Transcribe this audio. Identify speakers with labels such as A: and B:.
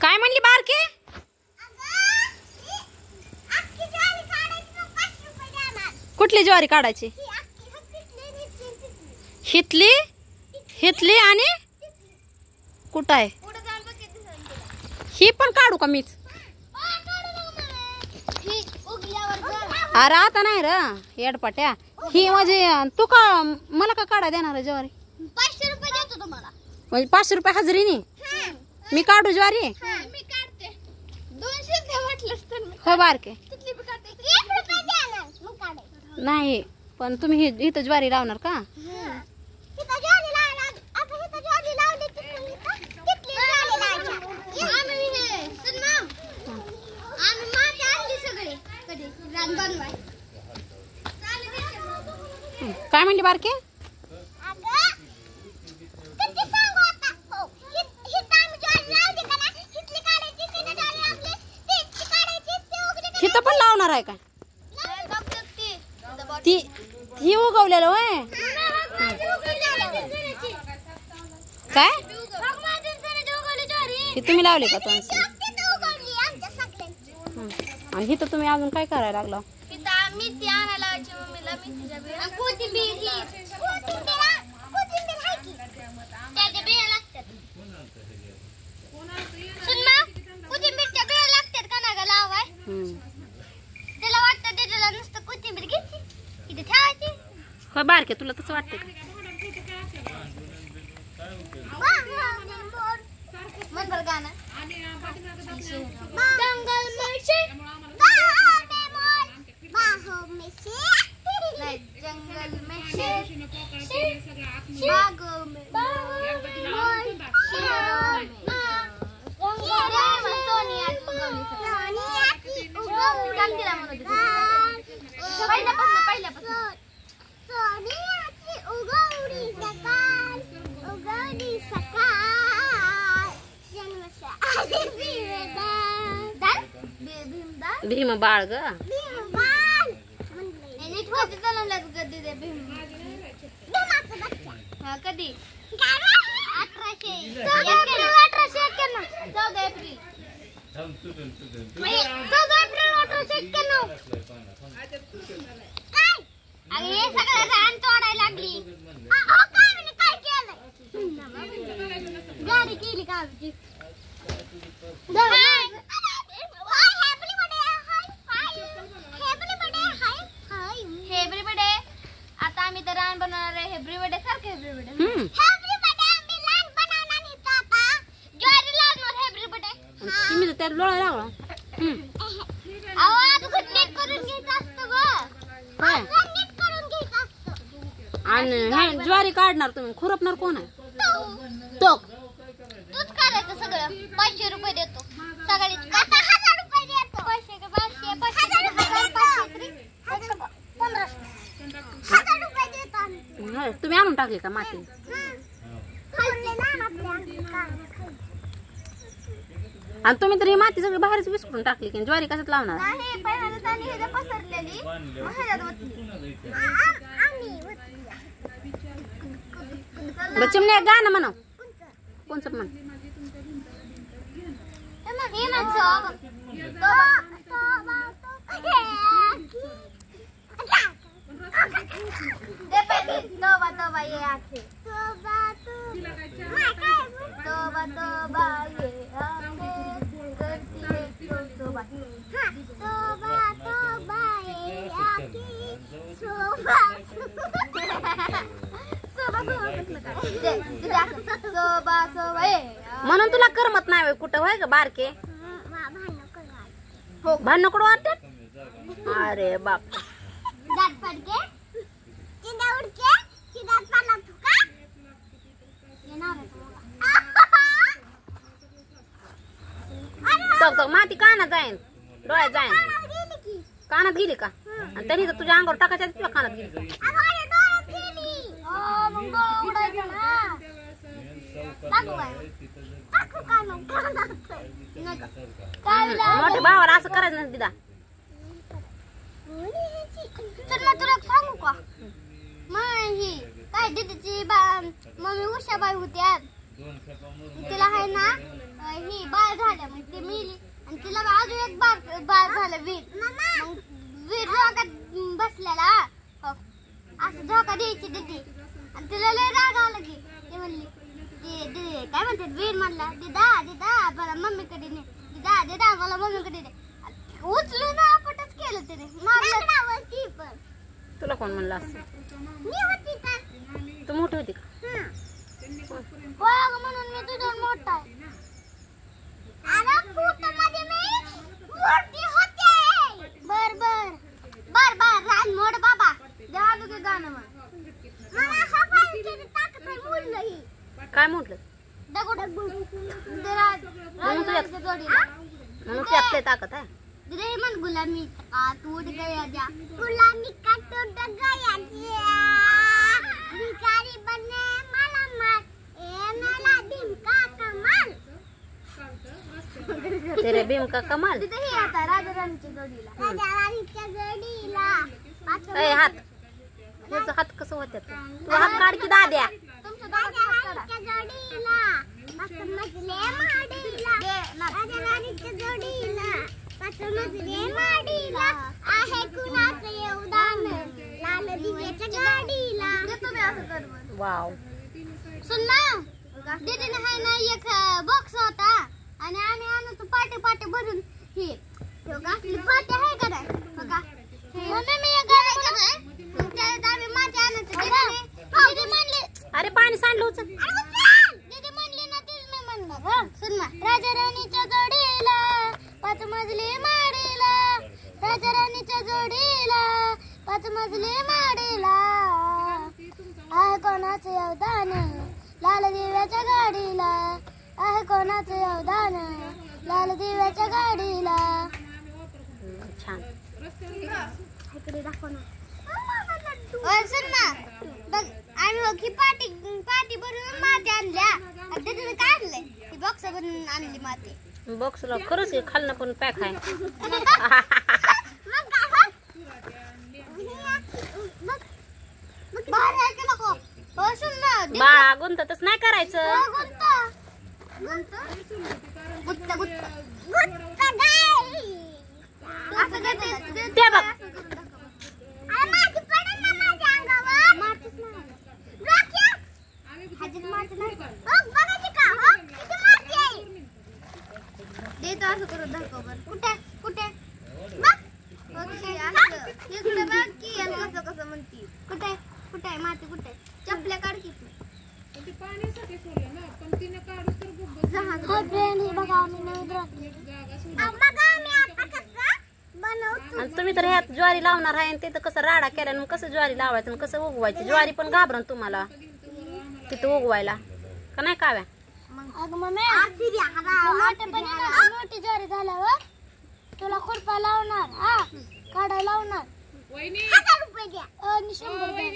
A: काय म्हणली बारके? कुठली ज्वारी काढायची? हितली हितली आणि कुठं आहे ही पण काढू का मीच? अरे आता नाही र येडपाट्या ही म्हणजे तू का मला का काढा देणार ज्वारी?
B: 500 रुपये देतो तुम्हाला.
A: म्हणजे 500 रुपये हजेरीने मी काढू ज्वारी?
B: मी काढते 200 दे वाटलंस तर.
A: हो बारके
B: किती बी काढते 1 रुपया द्या ना मग काढायचं.
A: नाही पण तुम्ही इथं ज्वारी लावणार का?
B: तिथं ज्वारी लावणार. आता इथं ज्वारी लावली तिथली ज्वारी लावायची. आम्ही हे सुन्ना आम्ही माती आणली सगळे कधी रान बनवाय.
A: काय म्हणली बारके? हिथं पण लावणार आहे का? ती ही उगवलेलं होय काय? ही तुम्ही लावली का? आणि हिथं तुम्ही अजून काय करायला लागला?
B: मेथी आणायला लावायची मम्मीला. मेथीच्या बिया कोथिंबीर त्याच्या बिया लागतात. सुन्ना कोथिंबीरच्या बिया लागतात का ना ग लावाय? त्याला वाटतं त्याला नुसतं कोथिंबीर घ्यायची इथे ठेवायची.
A: हो बारके तुला तसं वाटतं का?
B: मन बरं गाणं जंगल में से जंगल में बागों में
A: भीम बाळ ग.
B: कधी 1891 14 एप्रिल 1891 अरे हे सगळं रान तोडायला लागली. काय केलं? गाडी केली का आमची? आता आम्ही तर रान बनवणार आहे. हेब्रीबडे सारखे हेब्रीबडे आम्ही रान बनवणार नाही आता. ज्वारी लावणार हेब्रीबडे.
A: तुम्ही तर त्याला लोळा लावला.
B: आवाज नीट करून घ्यायचं असतं ग. नीट करून घ्यायचं असतं.
A: आणि ज्वारी काढणार तुम्ही खुरपणार कोण आहे?
B: तो तूच करायचं सगळं. 500 रुपये देतो सगळे. 1000 रुपये देतो. 500 का 500 1000 रुपये 1500 1000 रुपये देतो.
A: तुम्ही आणून टाकली का माती? आणि तुम्ही तर ही माती सगळी बाहेरच विस्कटून टाकली की ज्वारी कशात लावणार? चिमण्या गाणं म्हणा. कोणचं म्हण? म्हणून तुला करमत नाही कुठं होय ग बारके? भांडण कडू वाटत. अरे बाप
B: दात पडके चिंदा उडके चिंदा पाला तुका
A: तो माती कानात जाईन डोळ्यात जाईन. कानात गेली का? आणि त्यांनी तर तुझ्या अंगावर टाकायच्या तुला कानात गेली. मोठे भावाला असं करायचं नाही दिदा.
B: चल मग तुला सांगू का? ही काय दीदीची मम्मी उषाबाई होत्या. तिला आहे ना ही आणि तिला अजून एक बार झालं वीर. मग वीर झोकात बसलेला हो. असं झोका द्यायची दीदी आणि तिला लय राग आला की ती म्हणली दीदी काय म्हणते वीर म्हणला दिदा दिदा मला मम्मीकडे ने दिदा दिदा मला मम्मीकडे ने उचलून आपटच केलं तिने मारलं ती पण.
A: तुला कोण म्हणलं असं?
B: मी होती तर
A: तू मोठी होती का?
B: म्हणून मी तुझ्या मोठा आहे. अरे फोटोमध्ये मी मोठी होते. बर बर बर बर रान मोड बाबा जाऊ दे गाणं मला हा पाहिजे ताकद आहे बोललंही.
A: काय म्हटलं?
B: दगड राज जोडीला
A: म्हणून त्यात लय ताकद आहे.
B: दिले मन गुलामी का टूट गया जा गुलामी का टूट गया जा भिखारी बनने मला मार ए मेरा दिन का कमाल.
A: तेरे भीम का कमाल.
B: तिथे हे आता राजा राणीच्या जोडीला
A: ए हात त्याचं हात कसं होत्यात? तू हात काढ की दाद्या.
B: तुमच्या राजा जोडीला पाच मजले माडीला राजा राणीच्या जोडीला पाच मजले माडीला आहे कुणाचं योगदान लाल दिव्याच्या गाडीला. तुम्ही असं कर
A: वाव.
B: सुन ना दीदीने हाय ना एक बॉक्स होता आणि आम्ही आणतो पाटे पाटे भरून हे असली पाटे आहे का नाही बघा. मम्मी मी एक गाणं म्हणत त्यात आम्ही माझ्या आणायचं दीदी म्हणले.
A: अरे पाणी सांडलं उचल.
B: दीदी म्हणले ना तेच मी म्हणणार. सुन ना राजा राणीच्या जोडीला पाच मजली माडीला राजा राणीच्या जोडीला पाच मजली माडीला आहे कोणाचं योगदान लाल दिव्याच्या गाडीला आहे कोणाचं योगदान लाल दिव्याच्या गाडीला.
A: छान.
B: सुन ना बघ आम्ही बघ ही पाटी पाटी भरून माती आणल्या आणि त्याच्यानं काय आणलंय ही बॉक्स भरून आणली माती.
A: बॉक्सला खरंच आहे खालनं पण पॅक आहे.
B: मग काय बाहेर आहे की नको. हो सुन ना
A: बाळा गुंततच नाही करायचं.
B: गुंत गुत्त गुत्त गुत्त गाय असं करते
A: ते बघ.
B: अरे माती पडेल ना माझ्या अंगावर. मातीच नाही राख्या हाजीत माती नाही. बघायची का हो किती माती आहे. देतो असं करून दाखव बरं. कुठे कुठे बघ बघ की असं इकडे बघ की आणि कसं कसं म्हणती. कुठे कुठे आहे माती कुठे चपल्या काढ की तू. हाय फ्रेंड हे बघा आम्ही नवीन राखली. बघा आम्ही आता कसं बनवतो.
A: आणि तुम्ही तर ह्यात ज्वारी लावणार आहे आणि तिथं कसं राडा केला मग कसं ज्वारी लावायचं कसं उगवायची. ज्वारी पण घाबरण तुम्हाला तिथं उगवायला का नाही काव्या.
B: अगं मम्मी मोठी ज्वारी झाल्यावर तुला खुरपा लावणार हा काढा लावणार 1000 रुपये द्या आणि 100 द्या.